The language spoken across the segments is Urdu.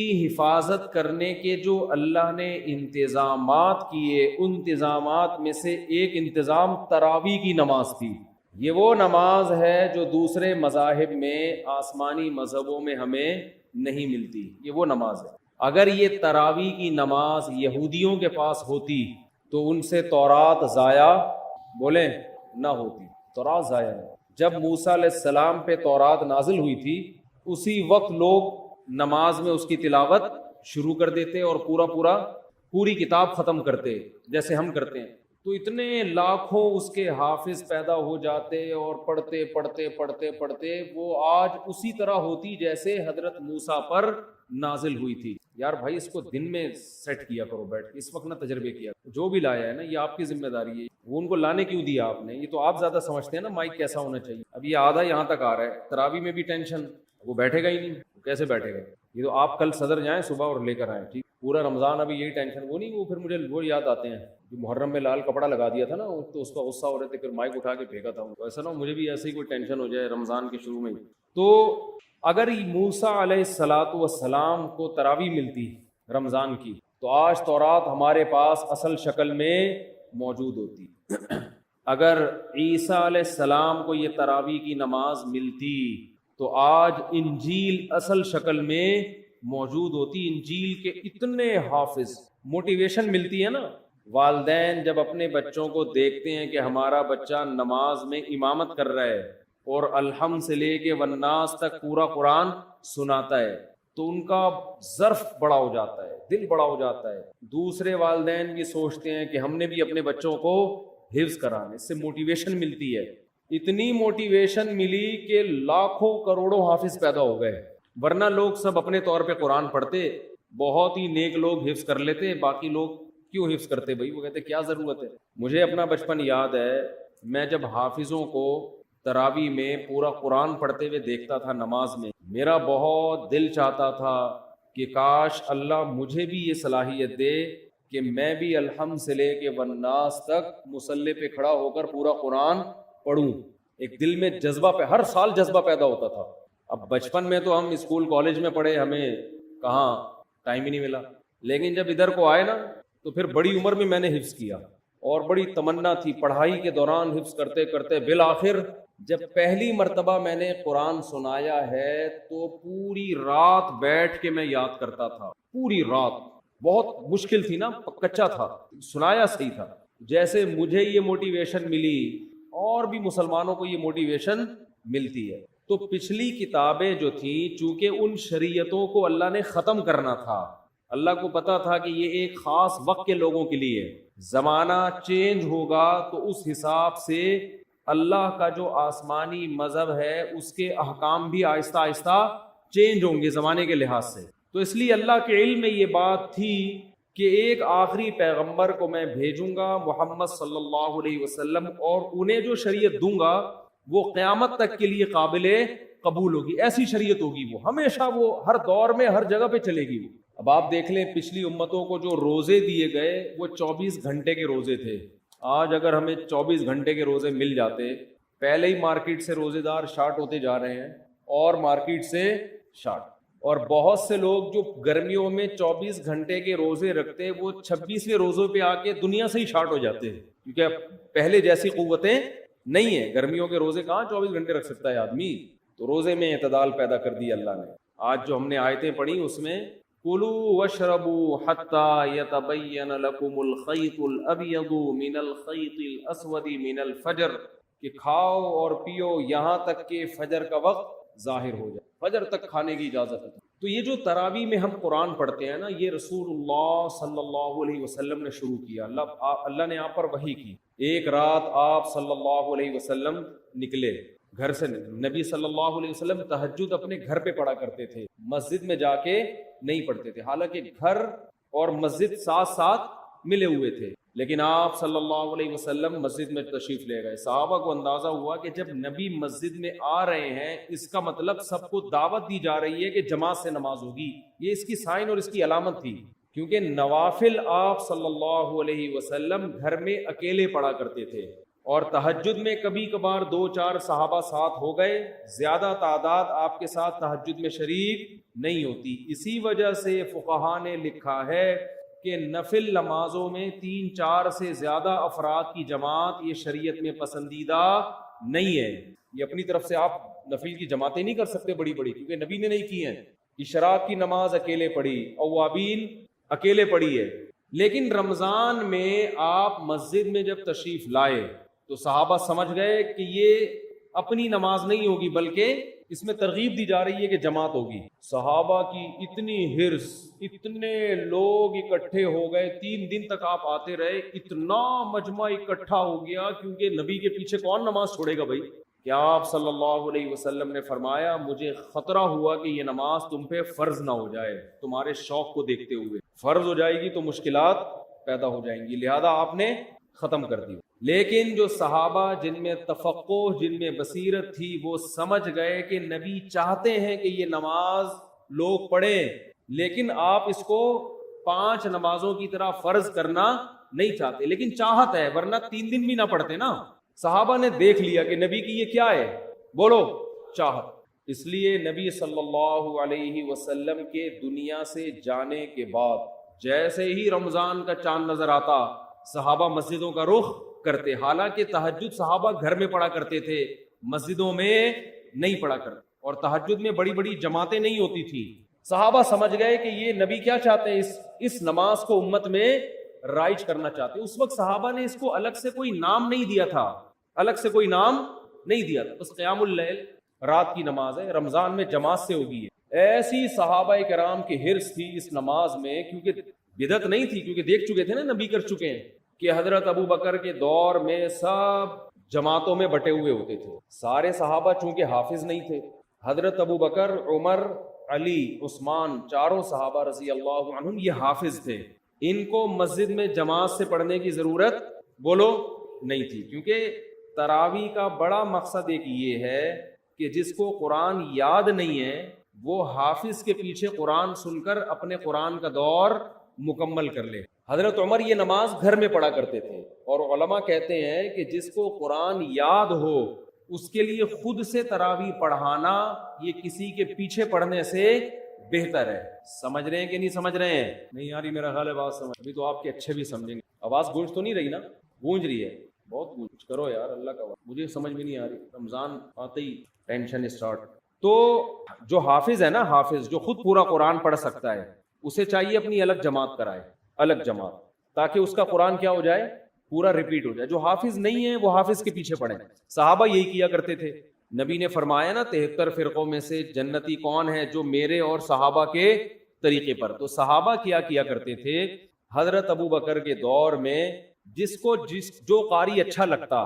کی حفاظت کرنے کے جو اللہ نے انتظامات کیے، ان انتظامات میں سے ایک انتظام تراویح کی نماز تھی۔ یہ وہ نماز ہے جو دوسرے مذاہب میں، آسمانی مذہبوں میں ہمیں نہیں ملتی، یہ وہ نماز ہے۔ اگر یہ تراویح کی نماز یہودیوں کے پاس ہوتی تو ان سے تورات ضائع بولیں نہ ہوتی، تورات ضائع نہیں۔ جب موسیٰ علیہ السلام پہ تورات نازل ہوئی تھی، اسی وقت لوگ نماز میں اس کی تلاوت شروع کر دیتے اور پوری کتاب ختم کرتے جیسے ہم کرتے ہیں، تو اتنے لاکھوں اس کے حافظ پیدا ہو جاتے اور پڑھتے پڑھتے پڑھتے پڑھتے وہ آج اسی طرح ہوتی جیسے حضرت موسیٰ پر نازل ہوئی تھی۔ یار بھائی اس کو دن میں سیٹ کیا کرو بیٹھ کے، اس وقت نہ تجربے کیا، جو بھی لایا ہے نا یہ آپ کی ذمہ داری ہے۔ وہ ان کو لانے کیوں دیا آپ نے؟ یہ تو آپ زیادہ سمجھتے ہیں نا مائک کیسا ہونا چاہیے۔ اب یہ آدھا یہاں تک آ رہا ہے، تراویح میں بھی ٹینشن، وہ بیٹھے گا ہی نہیں، وہ کیسے بیٹھے گا؟ یہ تو آپ کل صدر جائیں صبح اور لے کر آئیں، ٹھیک؟ پورا رمضان ابھی یہی ٹینشن، وہ نہیں، وہ پھر مجھے وہ یاد آتے ہیں جو محرم میں لال کپڑا لگا دیا تھا نا، تو اس کا غصہ ہو رہے تھے، پھر مائک اٹھا کے پھینکا تھا۔ ایسا نہ مجھے بھی ایسے ہی کوئی ٹینشن ہو جائے رمضان کے شروع میں۔ تو اگر موسیٰ علیہ السلام کو تراویح ملتی رمضان کی تو آج تورات ہمارے پاس اصل شکل میں موجود ہوتی۔ اگر عیسیٰ علیہ السلام کو یہ تراویح کی نماز ملتی تو آج انجیل اصل شکل میں موجود ہوتی۔ انجیل کے اتنے حافظ، موٹیویشن ملتی ہے نا۔ والدین جب اپنے بچوں کو دیکھتے ہیں کہ ہمارا بچہ نماز میں امامت کر رہا ہے اور الحمد سے لے کے والناس تک پورا قرآن سناتا ہے تو ان کا ظرف بڑا ہو جاتا ہے، دل بڑا ہو جاتا ہے۔ دوسرے والدین بھی سوچتے ہیں کہ ہم نے بھی اپنے بچوں کو حفظ کرانے، اس سے موٹیویشن ملتی ہے۔ اتنی موٹیویشن ملی کہ لاکھوں کروڑوں حافظ پیدا ہو گئے، ورنہ لوگ سب اپنے طور پہ قرآن پڑھتے، بہت ہی نیک لوگ حفظ کر لیتے، باقی لوگ کیوں حفظ کرتے بھائی؟ وہ کہتے کیا ضرورت ہے۔ مجھے اپنا بچپن یاد ہے، میں جب حافظوں کو تراویح میں پورا قرآن پڑھتے ہوئے دیکھتا تھا نماز میں، میرا بہت دل چاہتا تھا کہ کاش اللہ مجھے بھی یہ صلاحیت دے کہ میں بھی الحمد سے لے کے والناس تک مصلی پہ کھڑا ہو کر پورا قرآن پڑھوں۔ ایک دل میں جذبہ پہ ہر سال جذبہ پیدا ہوتا تھا۔ اب بچپن میں تو ہم اسکول کالج میں پڑھے، ہمیں کہاں ٹائم ہی نہیں ملا، لیکن جب ادھر کو آئے نا تو پھر بڑی عمر میں نے حفظ کیا اور بڑی تمنا تھی، پڑھائی کے دوران حفظ کرتے کرتے بالآخر جب پہلی مرتبہ میں نے قرآن سنایا ہے تو پوری رات بیٹھ کے میں یاد کرتا تھا، پوری رات۔ بہت مشکل تھی نا، کچا تھا، سنایا صحیح تھا۔ جیسے مجھے یہ موٹیویشن ملی اور بھی مسلمانوں کو یہ موٹیویشن ملتی ہے۔ تو پچھلی کتابیں جو تھیں، چونکہ ان شریعتوں کو اللہ نے ختم کرنا تھا، اللہ کو پتا تھا کہ یہ ایک خاص وقت کے لوگوں کے لیے، زمانہ چینج ہوگا تو اس حساب سے اللہ کا جو آسمانی مذہب ہے اس کے احکام بھی آہستہ آہستہ چینج ہوں گے زمانے کے لحاظ سے۔ تو اس لیے اللہ کے علم میں یہ بات تھی کہ ایک آخری پیغمبر کو میں بھیجوں گا محمد صلی اللہ علیہ وسلم، اور انہیں جو شریعت دوں گا وہ قیامت تک کے لیے قابل قبول ہوگی، ایسی شریعت ہوگی، وہ ہمیشہ، وہ ہر دور میں ہر جگہ پہ چلے گی۔ اب آپ دیکھ لیں پچھلی امتوں کو جو روزے دیے گئے وہ 24 گھنٹے کے روزے تھے۔ آج اگر ہمیں 24 گھنٹے کے روزے مل جاتے، پہلے ہی مارکیٹ سے روزے دار شارٹ ہوتے جا رہے ہیں اور مارکیٹ سے شارٹ، اور بہت سے لوگ جو گرمیوں میں 24 گھنٹے کے روزے رکھتے وہ 26ویں روزوں پہ آ کے دنیا سے ہی شارٹ ہو جاتے ہیں، کیونکہ پہلے جیسی قوتیں نہیں ہیں۔ گرمیوں کے روزے کہاں 24 گھنٹے رکھ سکتا ہے آدمی؟ تو روزے میں اعتدال پیدا کر دیا اللہ نے۔ آج جو ہم نے آیتیں پڑھی اس میں کُلُوا وَاشْرَبُوا حَتَّى يَتَبَيَّنَ لَكُمُ الْخَيْطُ الْأَبْيَضُ مِنَ الْخَيْطِ الْأَسْوَدِ مِنَ الْفَجْرِ، کہ کھاؤ اور پیو یہاں تک کہ فجر کا وقت ظاہر ہو جائے، فجر تک کھانے کی اجازت ہے۔ تو یہ جو تراویح میں ہم قرآن پڑھتے ہیں نا، یہ رسول اللہ صلی اللہ علیہ وسلم نے شروع کیا، اللہ نے آپ پر وحی کی۔ ایک رات آپ صلی اللہ علیہ وسلم نکلے گھر سے، نبی صلی اللہ علیہ وسلم تہجد اپنے گھر پہ پڑھا کرتے تھے، مسجد میں جا کے نہیں پڑھتے تھے، حالانکہ گھر اور مسجد ساتھ ساتھ ملے ہوئے تھے، لیکن آپ صلی اللہ علیہ وسلم مسجد میں تشریف لے گئے۔ صحابہ کو اندازہ ہوا کہ جب نبی مسجد میں آ رہے ہیں اس کا مطلب سب کو دعوت دی جا رہی ہے کہ جماعت سے نماز ہوگی، یہ اس کی سائن اور اس کی علامت تھی، کیونکہ نوافل آپ صلی اللہ علیہ وسلم گھر میں اکیلے پڑھا کرتے تھے، اور تہجد میں کبھی کبھار 2-4 صحابہ ساتھ ہو گئے، زیادہ تعداد آپ کے ساتھ تہجد میں شریک نہیں ہوتی. اسی وجہ سے فقہا نے لکھا ہے کہ نفل نمازوں میں 3-4 سے زیادہ افراد کی جماعت یہ شریعت میں پسندیدہ نہیں ہے. یہ اپنی طرف سے آپ نفل کی جماعتیں نہیں کر سکتے بڑی بڑی، کیونکہ نبی نے نہیں کی ہیں. اشراق کی نماز اکیلے پڑھی، اوابین اکیلے پڑھی ہے. لیکن رمضان میں آپ مسجد میں جب تشریف لائے تو صحابہ سمجھ گئے کہ یہ اپنی نماز نہیں ہوگی بلکہ اس میں ترغیب دی جا رہی ہے کہ جماعت ہوگی. صحابہ کی اتنی حرص، اتنے لوگ اکٹھے ہو گئے، 3 دن تک آپ آتے رہے، اتنا مجمع اکٹھا ہو گیا، کیونکہ نبی کے پیچھے کون نماز چھوڑے گا بھائی. کہ آپ صلی اللہ علیہ وسلم نے فرمایا مجھے خطرہ ہوا کہ یہ نماز تم پہ فرض نہ ہو جائے، تمہارے شوق کو دیکھتے ہوئے فرض ہو جائے گی تو مشکلات پیدا ہو جائیں گی، لہذا آپ نے ختم کر دی. لیکن جو صحابہ جن میں تفقہ، جن میں بصیرت تھی، وہ سمجھ گئے کہ نبی چاہتے ہیں کہ یہ نماز لوگ پڑھیں، لیکن آپ اس کو 5 نمازوں کی طرح فرض کرنا نہیں چاہتے، لیکن چاہت ہے، ورنہ 3 دن بھی نہ پڑھتے نا. صحابہ نے دیکھ لیا کہ نبی کی یہ کیا ہے، بولو چاہت. اس لیے نبی صلی اللہ علیہ وسلم کے دنیا سے جانے کے بعد جیسے ہی رمضان کا چاند نظر آتا صحابہ مسجدوں کا رخ کرتے. حالانکہ تہجد صحابہ گھر میں پڑھا کرتے تھے، مسجدوں میں نہیں پڑھا کرتے، اور تہجد میں بڑی بڑی جماعتیں نہیں ہوتی تھی. صحابہ سمجھ گئے کہ یہ نبی کیا چاہتے ہیں، اس نماز کو امت میں رائج کرنا چاہتے ہیں. اس وقت صحابہ نے اس کو الگ سے کوئی نام نہیں دیا تھا، الگ سے کوئی نام نہیں دیا تھا، بس قیام اللیل رات کی نماز ہے، رمضان میں جماعت سے ہوگی. ایسی صحابہ کرام کی حرص تھی اس نماز میں، کیونکہ بدعت نہیں تھی، کیونکہ دیکھ چکے تھے نا نبی کر چکے ہیں کہ حضرت ابو بکر کے دور میں سب جماعتوں میں بٹے ہوئے ہوتے تھے. سارے صحابہ چونکہ حافظ نہیں تھے، حضرت ابو بکر، عمر، علی، عثمان، چاروں صحابہ رضی اللہ عنہم یہ حافظ تھے. ان کو مسجد میں جماعت سے پڑھنے کی ضرورت بولو نہیں تھی، کیونکہ تراویح کا بڑا مقصد ایک یہ ہے کہ جس کو قرآن یاد نہیں ہے وہ حافظ کے پیچھے قرآن سن کر اپنے قرآن کا دور مکمل کر لے. حضرت عمر یہ نماز گھر میں پڑھا کرتے تھے، اور علماء کہتے ہیں کہ جس کو قرآن یاد ہو اس کے لیے خود سے تراویح پڑھانا یہ کسی کے پیچھے پڑھنے سے بہتر ہے. سمجھ رہے ہیں کہ نہیں سمجھ رہے ہیں؟ نہیں یاری میرا خیال ہے بات سمجھ، ابھی تو آپ کے اچھے بھی سمجھیں گے. آواز گونج تو نہیں رہی نا؟ گونج رہی ہے بہت. گونج کرو یار اللہ کا، مجھے سمجھ میں نہیں آ رہی، رمضان آتے ہی ٹینشن اسٹارٹ. تو جو حافظ ہے نا، حافظ جو خود پورا قرآن پڑھ سکتا ہے، اسے چاہیے اپنی الگ جماعت کرائے، الگ جماعت، تاکہ اس کا قرآن کیا ہو جائے، پورا ریپیٹ ہو جائے. جو حافظ نہیں ہے وہ حافظ کے پیچھے پڑھیں. صحابہ یہی کیا کرتے تھے. نبی نے فرمایا نا 73 فرقوں میں سے جنتی کون ہے، جو میرے اور صحابہ کے طریقے پر. تو صحابہ کیا کرتے تھے، حضرت ابو بکر کے دور میں جو قاری اچھا لگتا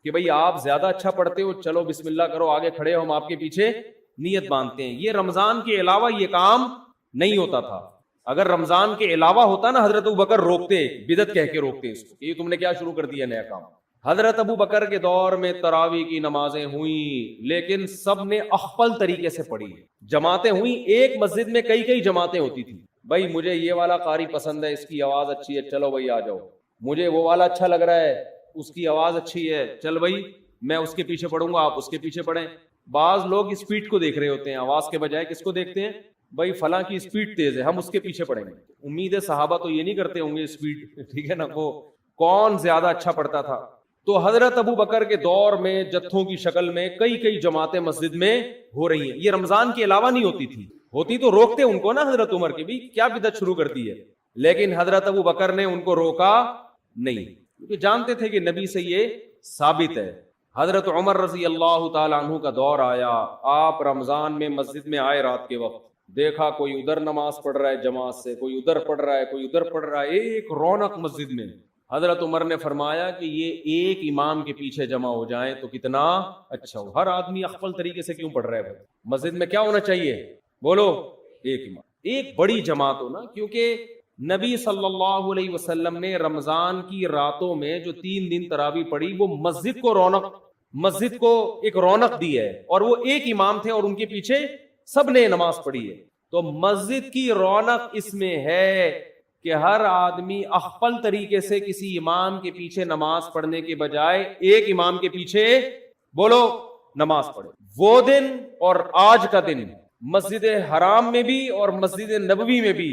کہ بھئی آپ زیادہ اچھا پڑھتے ہو، چلو بسم اللہ کرو، آگے کھڑے ہو، ہم آپ کے پیچھے نیت باندھتے ہیں. یہ رمضان کے علاوہ یہ کام نہیں ہوتا تھا. اگر رمضان کے علاوہ ہوتا نا، حضرت ابو بکر روکتے، بدعت کہہ کے روکتے اس کو، یہ تم نے کیا شروع کر دیا نیا کام. حضرت ابو بکر کے دور میں تراویح کی نمازیں ہوئیں، لیکن سب نے اخفل طریقے سے پڑھی. جماعتیں ہوئیں، ایک مسجد میں کئی جماعتیں ہوتی تھی. بھائی مجھے یہ والا قاری پسند ہے، اس کی آواز اچھی ہے، چلو بھائی آ جاؤ. مجھے وہ والا اچھا لگ رہا ہے، اس کی آواز اچھی ہے، چل بھائی میں اس کے پیچھے پڑھوں گا، آپ اس کے پیچھے پڑھیں. بعض لوگ اسپیڈ کو دیکھ رہے ہوتے ہیں، آواز کے بجائے کس کو دیکھتے ہیں، بھائی فلاں کی اسپیڈ تیز ہے، ہم اس کے پیچھے پڑھیں گے. امید ہے صحابہ تو یہ نہیں کرتے ہوں گے اسپیڈ، ٹھیک ہے نا، وہ کون زیادہ اچھا پڑھتا تھا. تو حضرت ابو بکر کے دور میں جتھوں کی شکل میں کئی جماعتیں مسجد میں ہو رہی ہیں. یہ رمضان کے علاوہ نہیں ہوتی تھی، ہوتی تو روکتے ان کو نا حضرت عمر کے، بھی کیا بدعت شروع کر دی ہے. لیکن حضرت ابو بکر نے ان کو روکا نہیں، کیونکہ جانتے تھے کہ نبی سے یہ ثابت ہے. حضرت عمر رضی اللہ تعالیٰ عنہ کا دور آیا، آپ رمضان میں مسجد میں آئے رات کے وقت، دیکھا کوئی ادھر نماز پڑھ رہا ہے جماعت سے، کوئی ادھر پڑھ رہا ہے، کوئی ادھر پڑھ رہا ہے، ایک رونق مسجد میں. حضرت عمر نے فرمایا کہ یہ ایک امام کے پیچھے جمع ہو جائیں تو کتنا اچھا ہو. ہر آدمی اخفل طریقے سے کیوں پڑھ رہا ہے؟ مسجد میں کیا ہونا چاہیے، بولو ایک امام، ایک بڑی جماعت ہونا. کیونکہ نبی صلی اللہ علیہ وسلم نے رمضان کی راتوں میں جو 3 دن تراویح پڑھی، وہ مسجد کو ایک رونق دی ہے، اور وہ ایک امام تھے اور ان کے پیچھے سب نے نماز پڑھی ہے. تو مسجد کی رونق اس میں ہے کہ ہر آدمی اخفل طریقے سے کسی امام کے پیچھے نماز پڑھنے کے بجائے ایک امام کے پیچھے بولو نماز پڑھے. وہ دن اور آج کا دن مسجد حرام میں بھی اور مسجد نبوی میں بھی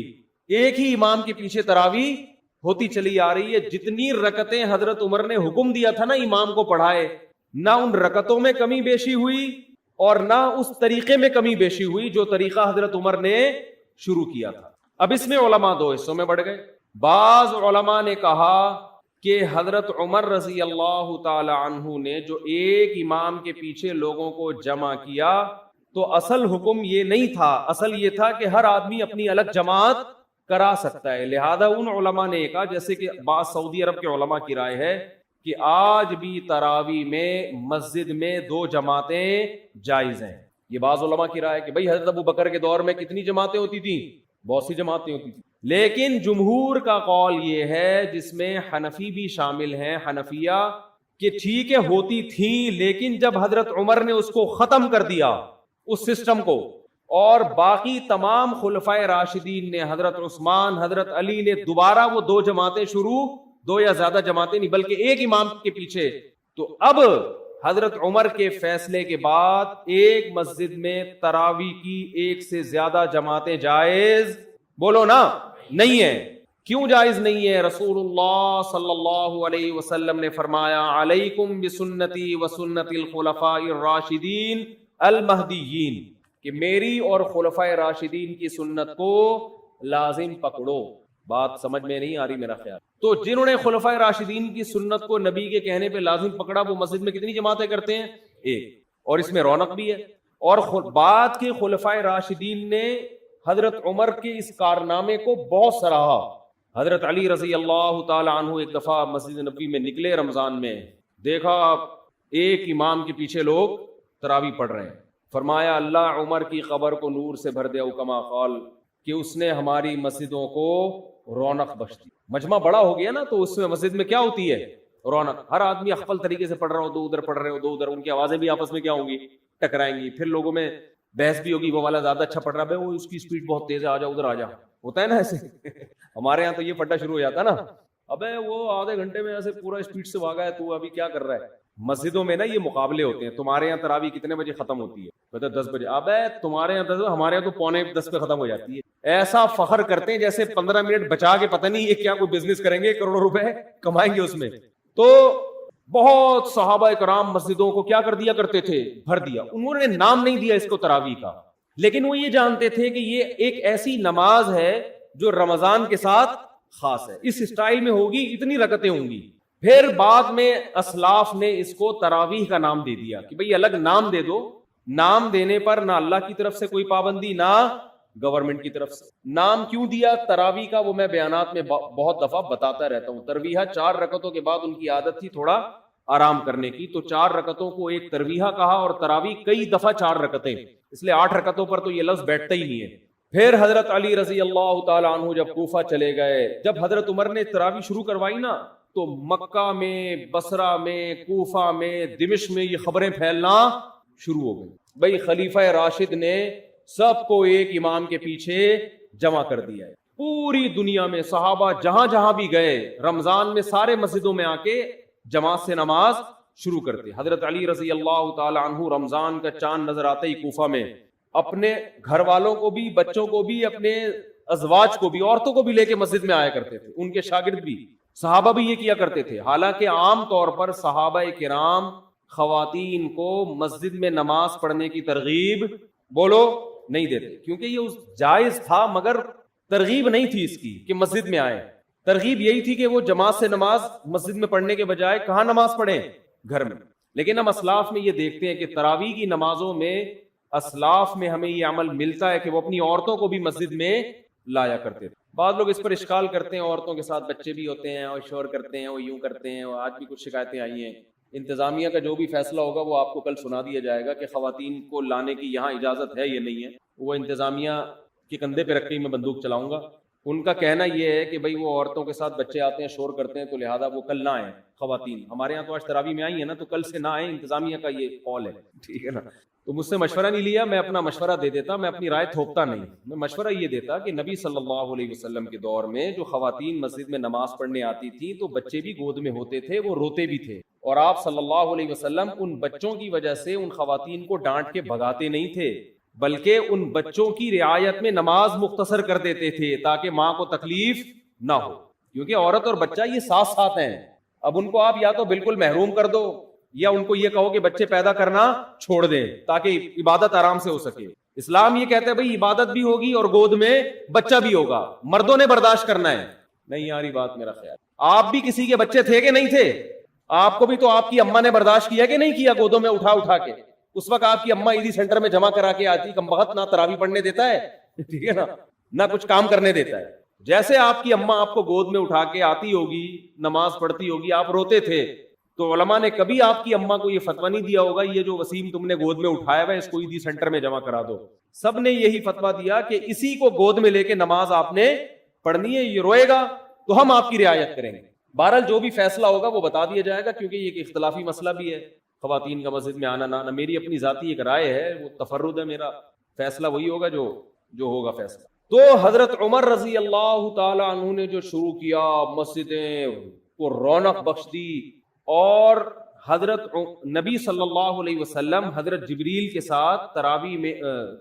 ایک ہی امام کے پیچھے تراویح ہوتی چلی آ رہی ہے. جتنی رکعتیں حضرت عمر نے حکم دیا تھا نا امام کو پڑھائے، نہ ان رکعتوں میں کمی بیشی ہوئی اور نہ اس طریقے میں کمی بیشی ہوئی جو طریقہ حضرت عمر نے شروع کیا تھا. اب اس میں علماء دو حصوں میں بڑھ گئے. بعض علماء نے کہا کہ حضرت عمر رضی اللہ تعالی عنہ نے جو ایک امام کے پیچھے لوگوں کو جمع کیا تو اصل حکم یہ نہیں تھا، اصل یہ تھا کہ ہر آدمی اپنی الگ جماعت کرا سکتا ہے. لہذا ان علماء نے کہا، جیسے کہ بعض سعودی عرب کے علماء کی رائے ہے کہ آج بھی تراویح میں مسجد میں 2 جماعتیں جائز ہیں. یہ بعض علماء کی رائے ہے کہ بھئی حضرت ابو بکر کے دور میں کتنی جماعتیں ہوتی تھیں؟ بہت سی جماعتیں ہوتی تھیں. لیکن جمہور کا قول یہ ہے، جس میں حنفی بھی شامل ہیں، حنفیہ، کہ ٹھیک ہے ہوتی تھیں، لیکن جب حضرت عمر نے اس کو ختم کر دیا اس سسٹم کو، اور باقی تمام خلفائے راشدین نے، حضرت عثمان، حضرت علی نے دوبارہ وہ 2 جماعتیں شروع، 2 یا زیادہ جماعتیں نہیں بلکہ ایک امام کے پیچھے، تو اب حضرت عمر کے فیصلے کے بعد ایک مسجد میں تراویح کی 1 سے زیادہ جماعتیں جائز، بولو نا، نہیں ہے. کیوں جائز نہیں ہے؟ رسول اللہ صلی اللہ علیہ وسلم نے فرمایا، علیکم بسنتی وسنت الخلفاء الراشدین المہدیین، کہ میری اور خلفائے راشدین کی سنت کو لازم پکڑو. بات سمجھ میں نہیں آ رہی میرا خیال. تو جنہوں نے خلفائے راشدین کی سنت کو نبی کے کہنے پہ لازم پکڑا، وہ مسجد میں کتنی جماعتیں کرتے ہیں؟ ایک. اور اس میں رونق بھی ہے. اور بعد کے خلفائے راشدین نے حضرت عمر کے اس کارنامے کو بہت سراہا. حضرت علی رضی اللہ تعالی عنہ ایک دفعہ مسجد نبوی میں نکلے رمضان میں، دیکھا ایک امام کے پیچھے لوگ تراویح پڑھ رہے ہیں. فرمایا، اللہ عمر کی قبر کو نور سے بھر دے، او کما قال، کہ اس نے ہماری مسجدوں کو رونق بخش دی. مجمع بڑا ہو گیا نا، تو اس میں مسجد میں کیا ہوتی ہے؟ رونق. ہر آدمی اخفل طریقے سے پڑھ رہا ہو، 2 ادھر پڑھ رہے ہو، 2 ادھر، ان کی آوازیں بھی آپس میں کیا ہوں گی؟ ٹکرائیں گی. پھر لوگوں میں بحث بھی ہوگی، وہ والا زیادہ اچھا پڑھ رہا ہے، وہ اس کی سپیڈ بہت تیز ہے، آ جا ادھر آ جا. ہوتا ہے نا ایسے. ہمارے یہاں تو یہ پھٹا شروع ہو جاتا ہے نا، ابے وہ آدھے گھنٹے میں ایسے پورا اسپیڈ سے بھاگا ہے، تو ابھی کیا کر رہا ہے. مسجدوں میں نا یہ مقابلے ہوتے ہیں. تمہارے یہاں تراویح کتنے بجے ختم ہوتی ہے؟ بتا 10 بجے. ابے تمہارے یہاں 10، ہمارے یہاں تو 9:45 پہ ختم ہو جاتی ہے. ایسا فخر کرتے ہیں جیسے 15 منٹ بچا کے پتہ نہیں یہ کیا کوئی بزنس کریں گے، کروڑوں روپے کمائیں گے اس میں. تو بہت صحابہ کرام مسجدوں کو کیا کر دیا کرتے تھے؟ بھر دیا. انہوں نے نام نہیں دیا اس کو تراویح کا، لیکن وہ یہ جانتے تھے کہ یہ ایک ایسی نماز ہے جو رمضان کے ساتھ خاص ہے، اس اسٹائل میں ہوگی، اتنی رکعتیں ہوں گی. پھر بعد میں اسلاف نے اس کو تراویح کا نام دے دیا کہ بھئی الگ نام دے دو. نام دینے پر نہ اللہ کی طرف سے کوئی پابندی، نہ گورنمنٹ کی طرف سے. نام کیوں دیا تراویح کا، وہ میں بیانات میں بہت دفعہ بتاتا رہتا ہوں. ترویحہ 4 رکعتوں کے بعد ان کی عادت تھی تھوڑا آرام کرنے کی، تو 4 رکعتوں کو ایک ترویحہ کہا، اور تراویح کئی دفعہ 4 رکعتیں، اس لیے 8 رکعتوں پر تو یہ لفظ بیٹھتا ہی نہیں ہے. پھر حضرت علی رضی اللہ تعالی عنہ جب کوفہ چلے گئے، جب حضرت عمر نے تراویح شروع کروائی نا، تو مکہ میں، بصرہ میں، کوفہ میں، دمشق میں یہ خبریں پھیلنا شروع ہو گئی. بھئی خلیفہ راشد نے سب کو ایک امام کے پیچھے جمع کر دیا ہے. پوری دنیا میں صحابہ جہاں جہاں بھی گئے، رمضان میں سارے مسجدوں میں آ کے جماعت سے نماز شروع کرتے. حضرت علی رضی اللہ تعالی عنہ رمضان کا چاند نظر آتے ہی کوفہ میں اپنے گھر والوں کو بھی، بچوں کو بھی، اپنے ازواج کو بھی، عورتوں کو بھی لے کے مسجد میں آیا کرتے تھے. ان کے شاگرد بھی، صحابہ بھی یہ کیا کرتے تھے. حالانکہ عام طور پر صحابہ کرام خواتین کو مسجد میں نماز پڑھنے کی ترغیب، بولو، نہیں دیتے، کیونکہ یہ جائز تھا، مگر ترغیب نہیں تھی اس کی کہ مسجد میں آئے. ترغیب یہی تھی کہ وہ جماعت سے نماز مسجد میں پڑھنے کے بجائے کہاں نماز پڑھیں؟ گھر میں. لیکن ہم اسلاف میں یہ دیکھتے ہیں کہ تراویح کی نمازوں میں، اسلاف میں ہمیں یہ عمل ملتا ہے کہ وہ اپنی عورتوں کو بھی مسجد میں لایا کرتے تھے. بعض لوگ اس پر اشکال کرتے ہیں، عورتوں کے ساتھ بچے بھی ہوتے ہیں اور شور کرتے ہیں، وہ یوں کرتے ہیں، اور آج بھی کچھ شکایتیں آئی ہیں. انتظامیہ کا جو بھی فیصلہ ہوگا وہ آپ کو کل سنا دیا جائے گا کہ خواتین کو لانے کی یہاں اجازت ہے یا نہیں ہے. وہ انتظامیہ کے کندھے پہ رکھ کے میں بندوق چلاؤں گا. ان کا کہنا یہ ہے کہ بھئی وہ عورتوں کے ساتھ بچے آتے ہیں، شور کرتے ہیں، تو لہذا وہ کل نہ آئیں خواتین. ہمارے یہاں تو آج تراویح میں آئی ہیں نا، تو کل سے نہ آئیں. انتظامیہ کا یہ قول ہے، ٹھیک ہے نا. تو مجھ سے مشورہ نہیں لیا، میں اپنا مشورہ دے دیتا، میں اپنی رائے تھوپتا نہیں. میں مشورہ یہ دیتا کہ نبی صلی اللہ علیہ وسلم کے دور میں جو خواتین مسجد میں نماز پڑھنے آتی تھی تو بچے بھی گود میں ہوتے تھے، وہ روتے بھی تھے، اور آپ صلی اللہ علیہ وسلم ان بچوں کی وجہ سے ان خواتین کو ڈانٹ کے بھگاتے نہیں تھے، بلکہ ان بچوں کی رعایت میں نماز مختصر کر دیتے تھے تاکہ ماں کو تکلیف نہ ہو، کیونکہ عورت اور بچہ یہ ساتھ ساتھ ہیں. اب ان کو آپ یا تو بالکل محروم کر دو یا ان کو یہ کہو کہ بچے پیدا کرنا چھوڑ دیں تاکہ عبادت آرام سے ہو سکے. اسلام یہ کہتا ہے بھائی عبادت بھی ہوگی اور گود میں بچہ بھی ہوگا، مردوں نے برداشت کرنا ہے. نہیں آ رہی بات میرا خیال؟ آپ بھی کسی کے بچے تھے کہ نہیں تھے؟ آپ کو بھی تو آپ کی اماں نے برداشت کیا کہ نہیں کیا گودوں میں اٹھا اٹھا کے؟ اس وقت آپ کی اماں عیدی سینٹر میں جمع کرا کے آتی، کم بخت نہ تراویح پڑھنے دیتا ہے، ٹھیک ہے نا، نہ کچھ کام کرنے دیتا ہے. جیسے آپ کی اماں آپ کو گود میں اٹھا کے آتی ہوگی، نماز پڑھتی ہوگی، آپ روتے تھے، تو علماء نے کبھی آپ کی اماں کو یہ فتویٰ نہیں دیا ہوگا یہ جو وسیم تم نے گود میں اٹھایا ہوا ہے اس کو عیدی سینٹر میں جمع کرا دو. سب نے یہی فتویٰ دیا کہ اسی کو گود میں لے کے نماز آپ نے پڑھنی ہے، یہ روئے گا تو ہم آپ کی رعایت کریں گے. بہرحال جو بھی فیصلہ ہوگا وہ بتا دیا جائے گا، کیونکہ یہ ایک اختلافی مسئلہ بھی ہے، خواتین کا مسجد میں آنا نہ آنا. میری اپنی ذاتی ایک رائے ہے، وہ تفرد ہے، میرا فیصلہ وہی ہوگا جو ہوگا فیصلہ. تو حضرت عمر رضی اللہ تعالی عنہ نے جو شروع کیا، مسجدیں کو رونق بخش دی، اور حضرت نبی صلی اللہ علیہ وسلم حضرت جبریل کے ساتھ تراویح میں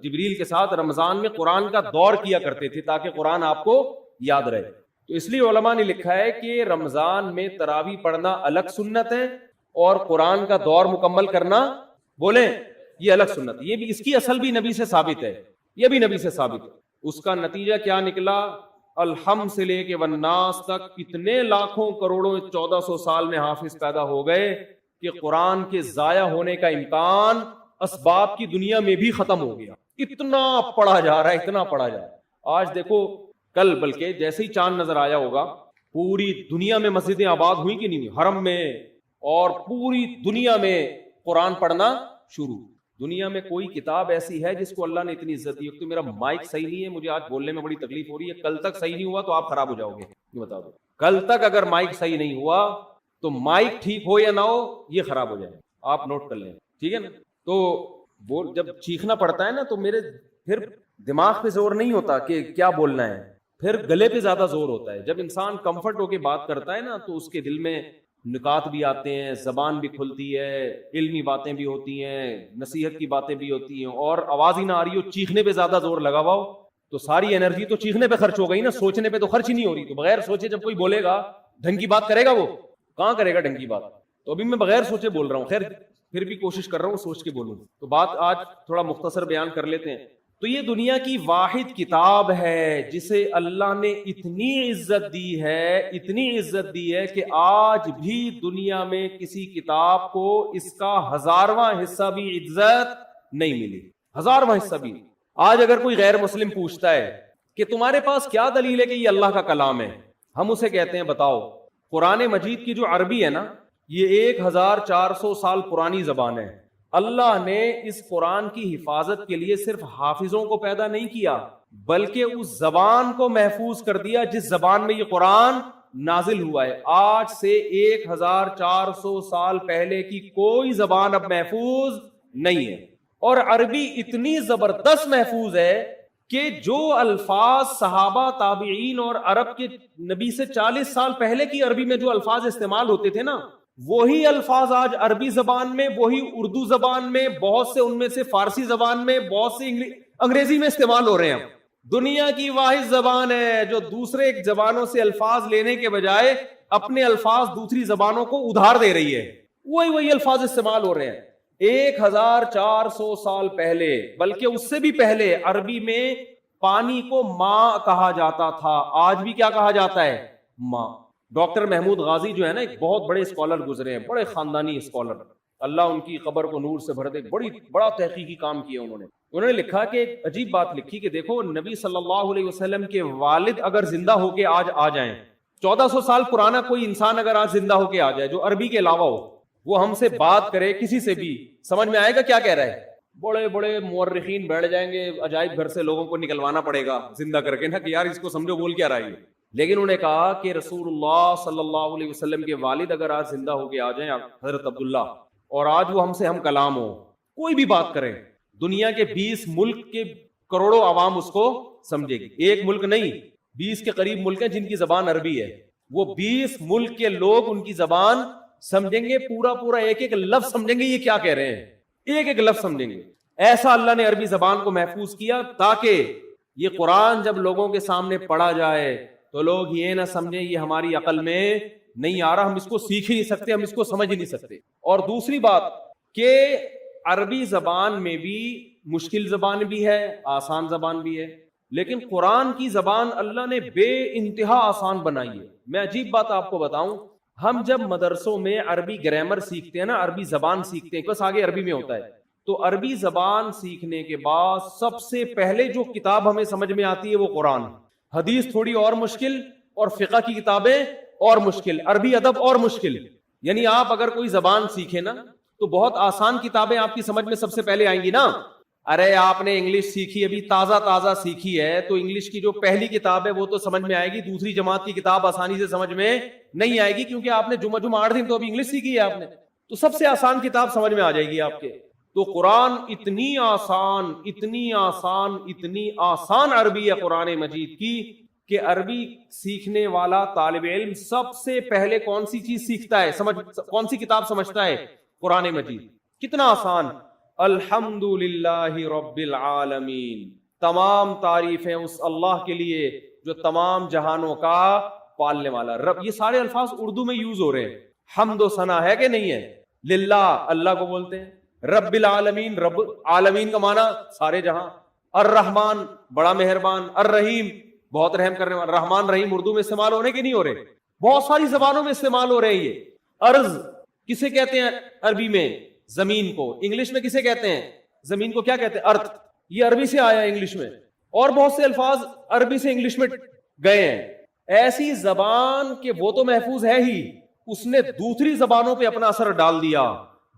جبریل کے ساتھ رمضان میں قرآن کا دور کیا کرتے تھے تاکہ قرآن آپ کو یاد رہے. تو اس لیے علماء نے لکھا ہے کہ رمضان میں تراویح پڑھنا الگ سنت ہے اور قرآن کا دور مکمل کرنا بولیں یہ الگ سنت. یہ بھی اس کی اصل بھی نبی سے ثابت ہے، یہ بھی نبی سے ثابت ہے. اس کا نتیجہ کیا نکلا؟ الحم سے لے کے والناس تک کتنے لاکھوں کروڑوں 1400 سال میں حافظ پیدا ہو گئے کہ قرآن کے ضائع ہونے کا امکان اسباب کی دنیا میں بھی ختم ہو گیا. اتنا پڑھا جا رہا ہے، اتنا پڑھا جا رہا ہے. آج دیکھو، کل بلکہ جیسے ہی چاند نظر آیا ہوگا پوری دنیا میں مسجدیں آباد ہوئی کہ نہیں، حرم میں، اور پوری دنیا میں قرآن پڑھنا شروع. دنیا میں کوئی کتاب ایسی ہے جس کو اللہ نے اتنی عزت دی؟ تو میرا مائک صحیح نہیں ہے، مجھے آج بولنے میں بڑی تکلیف ہو رہی ہے. کل تک صحیح نہیں ہوا تو آپ خراب ہو جاؤ گے، یہ بتا دو. کل تک اگر مائک صحیح نہیں ہوا تو مائک ٹھیک ہو یا نہ ہو یہ خراب ہو جائے، آپ نوٹ کر لیں، ٹھیک ہے نا. تو جب چیخنا پڑتا ہے نا تو میرے پھر دماغ پہ زور نہیں ہوتا کہ کیا بولنا ہے، پھر گلے پہ زیادہ زور ہوتا ہے. جب انسان کمفرٹ ہو کے بات کرتا ہے نا تو اس کے دل میں نکات بھی آتے ہیں، زبان بھی کھلتی ہے، علمی باتیں بھی ہوتی ہیں، نصیحت کی باتیں بھی ہوتی ہیں. اور آواز ہی نہ آ رہی ہو، چیخنے پہ زیادہ زور لگا ہوا ہو تو ساری انرجی تو چیخنے پہ خرچ ہو گئی نا، سوچنے پہ تو خرچ ہی نہیں ہو رہی. تو بغیر سوچے جب کوئی بولے گا ڈھنگ کی بات کرے گا، وہ کہاں کرے گا ڈھنگ کی بات؟ تو ابھی میں بغیر سوچے بول رہا ہوں، خیر پھر بھی کوشش کر رہا ہوں سوچ کے بولوں. تو بات آج تھوڑا مختصر بیان کر لیتے ہیں. تو یہ دنیا کی واحد کتاب ہے جسے اللہ نے اتنی عزت دی ہے، اتنی عزت دی ہے کہ آج بھی دنیا میں کسی کتاب کو اس کا 1000واں حصہ بھی عزت نہیں ملی. 1000واں حصہ بھی. آج اگر کوئی غیر مسلم پوچھتا ہے کہ تمہارے پاس کیا دلیل ہے کہ یہ اللہ کا کلام ہے، ہم اسے کہتے ہیں بتاؤ قرآن مجید کی جو عربی ہے نا، یہ 1400 سال پرانی زبان ہے. اللہ نے اس قرآن کی حفاظت کے لیے صرف حافظوں کو پیدا نہیں کیا بلکہ اس زبان کو محفوظ کر دیا جس زبان میں یہ قرآن نازل ہوا ہے. آج سے 1400 سال پہلے کی کوئی زبان اب محفوظ نہیں ہے، اور عربی اتنی زبردست محفوظ ہے کہ جو الفاظ صحابہ، تابعین اور عرب کے نبی سے 40 سال پہلے کی عربی میں جو الفاظ استعمال ہوتے تھے نا، وہی الفاظ آج عربی زبان میں، وہی اردو زبان میں، بہت سے ان میں سے فارسی زبان میں، بہت سے انگریزی میں استعمال ہو رہے ہیں. دنیا کی واحد زبان ہے جو دوسرے زبانوں سے الفاظ لینے کے بجائے اپنے الفاظ دوسری زبانوں کو ادھار دے رہی ہے. وہی الفاظ استعمال ہو رہے ہیں. 1400 سال پہلے، بلکہ اس سے بھی پہلے، عربی میں پانی کو ماں کہا جاتا تھا. آج بھی کیا کہا جاتا ہے؟ ماں. ڈاکٹر محمود غازی جو ہے نا، ایک بہت بڑے اسکالر گزرے ہیں، بڑے خاندانی اسکالر، اللہ ان کی قبر کو نور سے بھر دے. بڑا تحقیقی کام کیا انہوں نے لکھا کہ ایک عجیب بات لکھی کہ دیکھو نبی صلی اللہ علیہ وسلم کے والد اگر زندہ ہو کے آج آ جائیں، 1400 سال پرانا کوئی انسان اگر آج زندہ ہو کے آ جائے جو عربی کے علاوہ ہو، وہ ہم سے بات کرے کسی سے بھی، سمجھ میں آئے گا کیا کہہ رہا ہے؟ بڑے بڑے مورخین بیٹھ جائیں گے، عجائب گھر سے لوگوں کو نکلوانا پڑے گا زندہ کر کے نا کہ یار اس کو سمجھو بول کیا رہا ہے. لیکن انہوں نے کہا کہ رسول اللہ صلی اللہ علیہ وسلم کے والد اگر آج زندہ ہو کے آ جائیں، حضرت عبداللہ، اور آج وہ ہم سے ہم کلام ہو، کوئی بھی بات کریں، دنیا کے 20 ملک کے کروڑوں عوام اس کو سمجھے گی. ایک ملک نہیں، 20 کے قریب ملک ہیں جن کی زبان عربی ہے. وہ 20 ملک کے لوگ ان کی زبان سمجھیں گے، پورا ایک لفظ سمجھیں گے یہ کیا کہہ رہے ہیں، ایک لفظ سمجھیں گے. ایسا اللہ نے عربی زبان کو محفوظ کیا تاکہ یہ قرآن جب لوگوں کے سامنے پڑھا جائے تو لوگ یہ نہ سمجھیں یہ ہماری عقل میں نہیں آ رہا، ہم اس کو سیکھ ہی نہیں سکتے، ہم اس کو سمجھ ہی نہیں سکتے۔ اور دوسری بات کہ عربی زبان میں بھی مشکل زبان بھی ہے، آسان زبان بھی ہے، لیکن قرآن کی زبان اللہ نے بے انتہا آسان بنائی ہے۔ میں عجیب بات آپ کو بتاؤں، ہم جب مدرسوں میں عربی گرامر سیکھتے ہیں نا، عربی زبان سیکھتے ہیں، بس آگے عربی میں ہوتا ہے، تو عربی زبان سیکھنے کے بعد سب سے پہلے جو کتاب ہمیں سمجھ میں آتی ہے وہ قرآن، حدیث تھوڑی اور مشکل، اور فقہ کی کتابیں اور مشکل، عربی ادب اور مشکل۔ یعنی آپ اگر کوئی زبان سیکھیں نا تو بہت آسان کتابیں آپ کی سمجھ میں سب سے پہلے آئیں گی نا۔ ارے آپ نے انگلش سیکھی، ابھی تازہ سیکھی ہے، تو انگلش کی جو پہلی کتاب ہے وہ تو سمجھ میں آئے گی، دوسری جماعت کی کتاب آسانی سے سمجھ میں نہیں آئے گی، کیونکہ آپ نے جمعہ 8 دن تو ابھی انگلش سیکھی ہے آپ نے، تو سب سے آسان کتاب سمجھ میں آ جائے گی آپ کے۔ تو قرآن اتنی آسان عربی ہے قرآن مجید کی کہ عربی سیکھنے والا طالب علم سب سے پہلے کون سی چیز سیکھتا ہے، کون سی کتاب سمجھتا ہے؟ قرآن مجید۔ کتنا آسان۔ الحمدللہ رب العالمین، تمام تعریفیں اس اللہ کے لیے جو تمام جہانوں کا پالنے والا رب۔ یہ سارے الفاظ اردو میں یوز ہو رہے ہیں، حمد و ثنا ہے کہ نہیں ہے؟ للہ، اللہ کو بولتے ہیں۔ رب العالمین، رب عالمین کا معنی سارے جہاں۔ الرحمن، بڑا مہربان۔ الرحیم، بہت رحم کرنے والا۔ رحمان رحیم اردو میں استعمال ہو رہے کہ نہیں ہو رہے؟ بہت ساری زبانوں میں استعمال ہو رہے ہیں یہ۔ ارض کسے کہتے ہیں عربی میں؟ زمین کو۔ انگلش میں کسے کہتے ہیں زمین کو؟ کیا کہتے ہیں؟ ارتھ۔ یہ عربی سے آیا ہے انگلش میں، اور بہت سے الفاظ عربی سے انگلش میں گئے ہیں۔ ایسی زبان کہ وہ تو محفوظ ہے ہی، اس نے دوسری زبانوں پہ اپنا اثر ڈال دیا،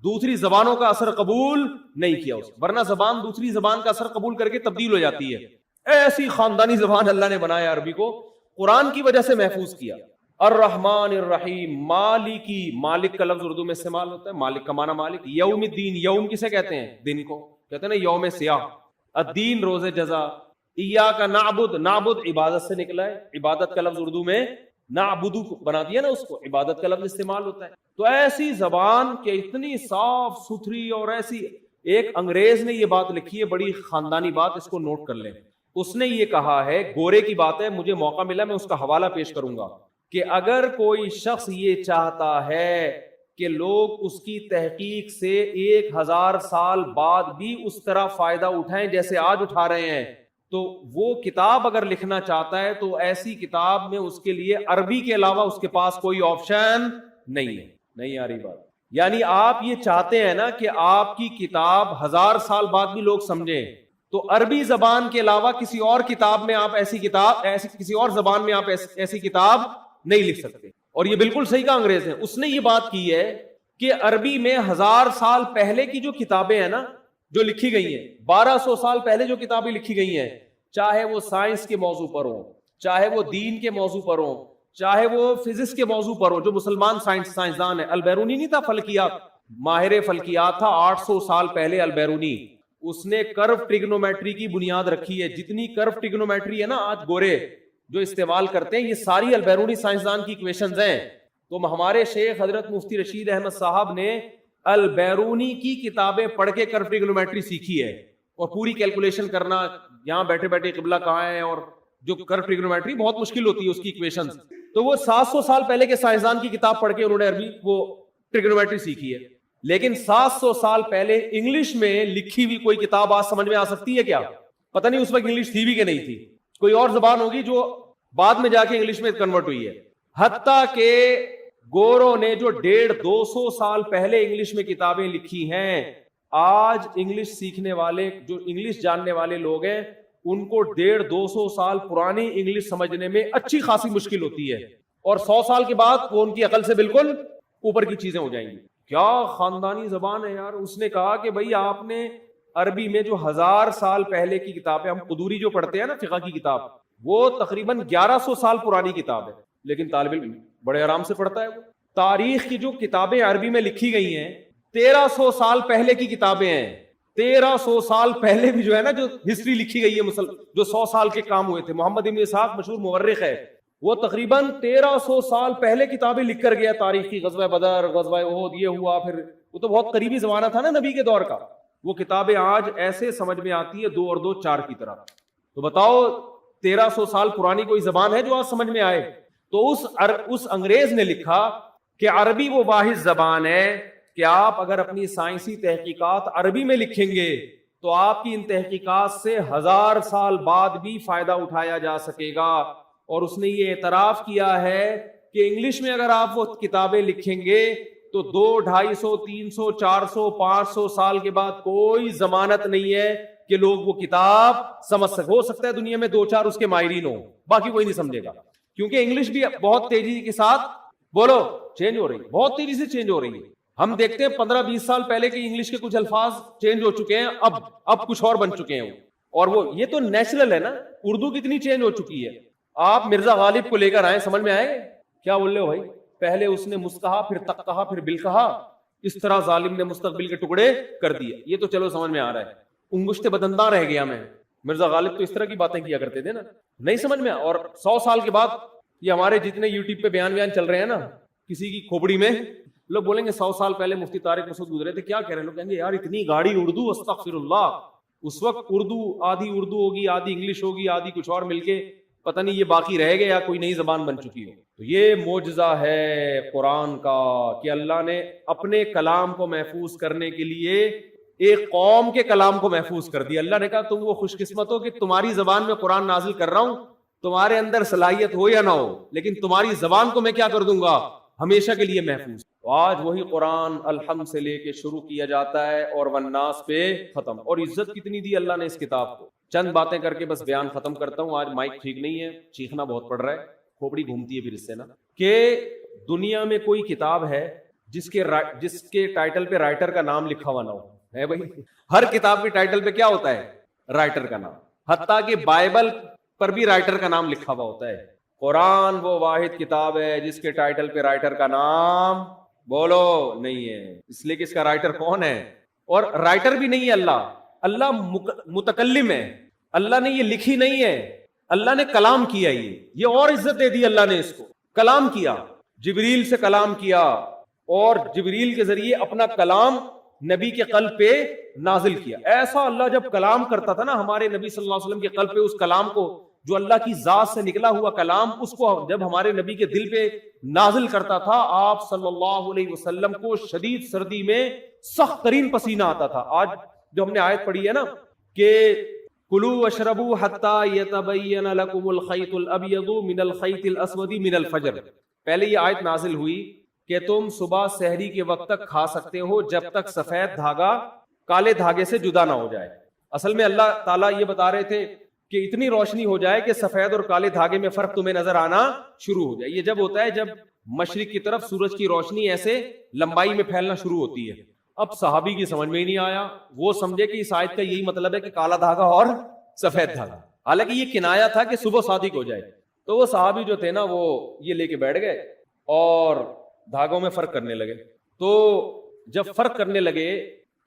دوسری زبانوں کا اثر قبول نہیں کیا اس، ورنہ زبان دوسری زبان کا اثر قبول کر کے تبدیل ہو جاتی ہے۔ ایسی خاندانی زبان اللہ نے بنایا عربی کو، قرآن کی وجہ سے محفوظ کیا۔ الرحمن الرحیم، مالکی، مالک کا لفظ اردو میں استعمال ہوتا ہے، مالک کا معنی مالک۔ یوم الدین، یوم کسے کہتے ہیں؟ دن کو کہتے ہیں نا، یوم سیاہ۔ الدین، روز جزا۔ ایاک نعبد، نعبد عبادت سے نکلا ہے، عبادت کا لفظ اردو میں نعبدو بنا دیا نا اس کو، عبادت کا لفظ استعمال ہوتا ہے۔ تو ایسی زبان کہ اتنی صاف ستھری، اور ایسی، ایک انگریز نے یہ بات لکھی ہے، بڑی خاندانی بات، اس کو نوٹ کر لیں۔ اس نے یہ کہا ہے، گورے کی بات ہے، مجھے موقع ملا میں اس کا حوالہ پیش کروں گا، کہ اگر کوئی شخص یہ چاہتا ہے کہ لوگ اس کی تحقیق سے 1000 سال بعد بھی اس طرح فائدہ اٹھائیں جیسے آج اٹھا رہے ہیں، تو وہ کتاب اگر لکھنا چاہتا ہے تو ایسی کتاب میں اس کے لیے عربی کے علاوہ اس کے پاس کوئی آپشن نہیں ہے۔ نہیں آ رہی بات؟ یعنی آپ یہ چاہتے ہیں نا کہ آپ کی کتاب 1000 سال بعد بھی لوگ سمجھیں، تو عربی زبان کے علاوہ کسی اور کتاب میں آپ کسی اور زبان میں آپ ایسی کتاب نہیں لکھ سکتے۔ اور یہ بالکل صحیح کہا انگریز نے، اس نے یہ بات کی ہے کہ عربی میں 1000 سال پہلے کی جو کتابیں ہیں نا، جو لکھی گئی ہیں، 1200 سال پہلے جو کتابیں لکھی گئی ہیں، چاہے وہ سائنس کے موضوع پر ہوں، چاہے وہ دین کے موضوع پر ہوں، چاہے وہ فزکس کے موضوع پر ہوں، جو مسلمان سائنسدان ہے، البیرونی نہیں تھا فلکیات، ماہر فلکیات تھا 800 سال پہلے البیرونی، اس نے کرو ٹریگنومیٹری کی بنیاد رکھی ہے۔ جتنی کرو ٹریگنومیٹری ہے نا آج گورے جو استعمال کرتے ہیں، یہ ساری البیرونی سائنسدان کی ایکویشنز ہیں۔ تو ہمارے شیخ حضرت مفتی رشید احمد صاحب نے البیرونی کی کتابیں پڑھ کے کرو ٹریگنومیٹری سیکھی ہے، اور پوری کیلکولیشن کرنا، یہاں بیٹھے بیٹھے قبلہ کہاں ہے، اور جو کرو ٹریگنومیٹری بہت مشکل ہوتی ہے اس کی ایکویشنز، تو وہ 700 سال پہلے کے سائنسدان کی کتاب پڑھ کے انہوں نے عربی وہ ٹریگنومیٹری سیکھی ہے۔ لیکن 700 سال پہلے انگلش میں لکھی ہوئی کوئی کتاب آج سمجھ میں آ سکتی ہے کیا؟ پتہ نہیں اس وقت انگلش تھی بھی کہ نہیں تھی، کوئی اور زبان ہوگی جو بعد میں جا کے انگلش میں کنورٹ ہوئی ہے۔ حتیٰ کہ گوروں نے جو 150-200 سال پہلے انگلش میں کتابیں لکھی ہیں، آج انگلش سیکھنے والے، جو انگلش جاننے والے لوگ ہیں، ان کو 150-200 سال پرانی انگلش سمجھنے میں اچھی خاصی مشکل ہوتی ہے، اور 100 سال کے بعد وہ ان کی عقل سے بالکل اوپر کی چیزیں ہو جائیں گی۔ کیا خاندانی زبان ہے یار۔ اس نے کہا کہ بھائی آپ نے عربی میں جو 1000 سال پہلے کی کتابیں، ہم قدوری جو پڑھتے ہیں نا فقہ کی کتاب، وہ تقریباً 1100 سال پرانی کتاب ہے، لیکن طالب علم بڑے آرام سے پڑھتا ہے وہ۔ تاریخ کی جو کتابیں عربی میں لکھی گئی ہیں 1300 سال پہلے کی کتابیں ہیں، 1300 سال پہلے بھی جو ہے نا جو ہسٹری لکھی گئی ہے جو 100 سال کے کام ہوئے تھے، محمد ابن اسحاق مشہور مورخ ہے، وہ تقریباً 1300 سال پہلے کتابیں لکھ کر گیا تاریخ کی، غزوہ بدر، غزوہ احد، یہ ہوا، پھر وہ تو بہت قریبی زمانہ تھا نا نبی کے دور کا، وہ کتابیں آج ایسے سمجھ میں آتی ہے 2 اور 2 4 کی طرح. تو بتاؤ 1300 سال پرانی کوئی زبان ہے جو آج سمجھ میں آئے؟ تو اس انگریز نے لکھا کہ عربی وہ واحد زبان ہے کہ آپ اگر اپنی سائنسی تحقیقات عربی میں لکھیں گے تو آپ کی ان تحقیقات سے 1000 سال بعد بھی فائدہ اٹھایا جا سکے گا. اور اس نے یہ اعتراف کیا ہے کہ انگلش میں اگر آپ وہ کتابیں لکھیں گے تو 200, 250, 300, 400, 500 سال کے بعد کوئی ضمانت نہیں ہے کہ لوگ وہ کتاب سمجھ سکے. ہو سکتا ہے دنیا میں 2-4 اس کے ماہرین ہوں, باقی کوئی نہیں سمجھے گا, کیونکہ انگلش بھی بہت تیزی کے ساتھ بولو چینج ہو رہی ہے, بہت تیزی سے چینج ہو رہی ہے. ہم دیکھتے ہیں 15-20 سال پہلے کے انگلش کے کچھ الفاظ چینج ہو چکے ہیں, اب کچھ اور بن چکے ہیں. اور وہ یہ تو نیچرل ہے نا, اردو کتنی چینج ہو چکی ہے. آپ مرزا غالب کو لے کر آئے, سمجھ میں آئے کیا بول رہے ہو بھائی؟ پہلے اس نے مس کہا, پھر تک کہا, پھر بل کہا, اس طرح ظالم نے مستقبل کے ٹکڑے کر دیے. یہ تو چلو سمجھ میں آ رہا ہے. انگشت بدنداں رہ گیا میں. مرزا غالب تو اس طرح کی باتیں کیا کرتے تھے نا, نہیں سمجھ میں. اور 100 سال کے بعد یہ ہمارے جتنے یوٹیوب پہ بیان چل رہے ہیں نا, کسی کی کھوپڑی میں لوگ بولیں گے 100 سال پہلے مفتی طارق مسعود گزرے تھے, کیا کہہ رہے ہیں؟ لوگ کہیں گے یار اتنی گاڑی اردو, استغفر اللہ. اس وقت آدھی اردو ہوگی, آدھی انگلش ہوگی, آدھی کچھ اور مل کے پتہ نہیں یہ باقی رہ گیا یا کوئی نئی زبان بن چکی ہو. تو یہ معجزہ ہے قرآن کا کہ اللہ نے اپنے کلام کو محفوظ کرنے کے لیے ایک قوم کے کلام کو محفوظ کر دیا. اللہ نے کہا تم وہ خوش قسمت ہو کہ تمہاری زبان میں قرآن نازل کر رہا ہوں, تمہارے اندر صلاحیت ہو یا نہ ہو, لیکن تمہاری زبان کو میں کیا کر دوں گا, ہمیشہ کے لیے محفوظ. تو آج وہی قرآن الحمد سے لے کے شروع کیا جاتا ہے اور والناس پہ ختم. اور عزت کتنی دی اللہ نے اس کتاب کو. چند باتیں کر کے بس بیان ختم کرتا ہوں. آج مائک ٹھیک نہیں ہے, چیخنا بہت پڑ رہا ہے, کھوپڑی گھومتی ہے پھر اس سے نا. کہ دنیا میں کوئی کتاب ہے جس کے ٹائٹل پہ رائٹر کا نام لکھا ہوا نہ ہو, ہے بھائی؟ ہر کتاب کے ٹائٹل پہ کیا ہوتا ہے؟ رائٹر کا نام. حتیٰ کہ بائبل پر بھی رائٹر کا نام لکھا ہوا ہوتا ہے. قرآن وہ واحد کتاب ہے جس کے ٹائٹل پہ رائٹر کا نام بولو نہیں ہے, اس لیے کہ اس کا رائٹر کون ہے. اور رائٹر بھی نہیں ہے اللہ متکلم ہے. اللہ نے یہ لکھی نہیں ہے, اللہ نے کلام کیا. یہ اور عزت دے دی اللہ نے اس کو. کلام کیا, جبریل سے کلام کیا, اور جبریل کے ذریعے اپنا کلام نبی کے قلب پہ نازل کیا. ایسا اللہ جب کلام کرتا تھا نا ہمارے نبی صلی اللہ علیہ وسلم کے قلب پہ, اس کلام کو جو اللہ کی ذات سے نکلا ہوا کلام, اس کو جب ہمارے نبی کے دل پہ نازل کرتا تھا, آپ صلی اللہ علیہ وسلم کو شدید سردی میں سخت ترین پسینہ آتا تھا. آج جو ہم نے آیت پڑھی ہے نا کہ کلوا واشربوا حتی یتبین لکم الخیط الابیض من الخیط الاسود من الفجر. پہلے یہ آیت نازل ہوئی کہ تم صبح سحری کے وقت تک کھا سکتے ہو جب تک سفید دھاگا کالے دھاگے سے جدا نہ ہو جائے. اصل میں اللہ تعالیٰ یہ بتا رہے تھے کہ اتنی روشنی ہو جائے کہ سفید اور کالے دھاگے میں فرق تمہیں نظر آنا شروع ہو جائے. یہ جب ہوتا ہے جب مشرق کی طرف سورج کی روشنی ایسے لمبائی میں پھیلنا شروع ہوتی ہے. اب صحابی کی سمجھ میں ہی نہیں آیا, وہ سمجھے کہ اس آیت کا یہی مطلب ہے کہ کالا دھاگا اور سفید دھاگا, حالانکہ یہ کنایا تھا کہ صبح صادق ہو جائے. تو وہ صحابی جو تھے نا وہ یہ لے کے بیٹھ گئے اور دھاگوں میں فرق کرنے لگے. تو جب فرق کرنے لگے